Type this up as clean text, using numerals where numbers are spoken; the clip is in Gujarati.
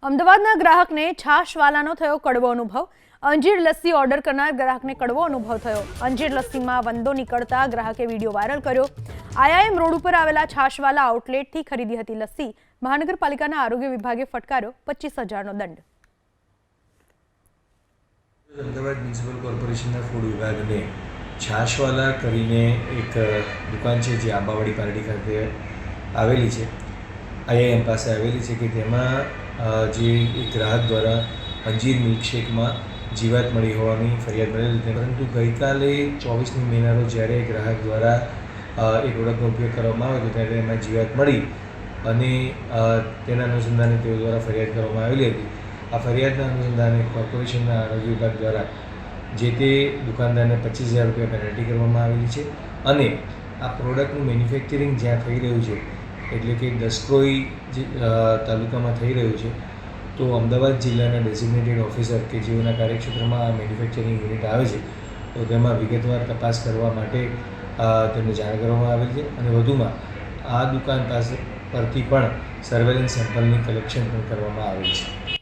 અમદાવાદના ગ્રાહકને છાશવાલાનો થયો કડવો અનુભવ। અંજીર લસ્સી ઓર્ડર કરનાર ગ્રાહકને કડવો અનુભવ થયો। અંજીર લસ્સીમાં વંદો નીકળતા ગ્રાહકે વિડીયો વાયરલ કર્યો। આઈઆઈએમ રોડ ઉપર આવેલા છાશવાલા આઉટલેટથી ખરીદી હતી લસ્સી। મહાનગરપાલિકાના આરોગ્ય વિભાગે ફટકાર્યો 25,000નો દંડ। અમદાવાદ મ્યુનિસિપલ કોર્પોરેશનના ફૂડ વિભાગને છાશવાલા કરીને એક દુકાન છે જે આંબાવાડી પારડી ખાતે આવેલી છે, આઈઆઈએમ પાસે આવેલી છે કે તેમાં જે એક ગ્રાહક દ્વારા અંજીર મિલ્કશેકમાં જીવાત મળી હોવાની ફરિયાદ મળેલી હતી, પરંતુ ગઈકાલે 24મી મેના રોજ જ્યારે ગ્રાહક દ્વારા એ પ્રોડક્ટનો ઉપયોગ કરવામાં આવ્યો હતો ત્યારે એમાં જીવાત મળી અને તેના અનુસંધાને તેઓ દ્વારા ફરિયાદ કરવામાં આવેલી હતી। આ ફરિયાદના અનુસંધાને કોર્પોરેશનના આરોગ્ય વિભાગ દ્વારા જે તે દુકાનદારને 25,000 રૂપિયા પેનલ્ટી કરવામાં આવેલી છે અને આ પ્રોડક્ટનું મેન્યુફેક્ચરિંગ જ્યાં થઈ રહ્યું છે એટલે કે દસક્રોઈ તાલુકામાં થઈ રહ્યું છે, તો અમદાવાદ જિલ્લાના ડેઝિગ્નેટેડ ઓફિસર કે જેઓના કાર્યક્ષેત્રમાં આ મેન્યુફેક્ચરિંગ યુનિટ આવે છે તો તેમાં વિગતવાર તપાસ કરવા માટે તેમને જાણ કરવામાં આવેલ છે અને વધુમાં આ દુકાન પાસે પરથી પણ સર્વેલન્સ સેમ્પલની કલેક્શન પણ કરવામાં આવેલ છે।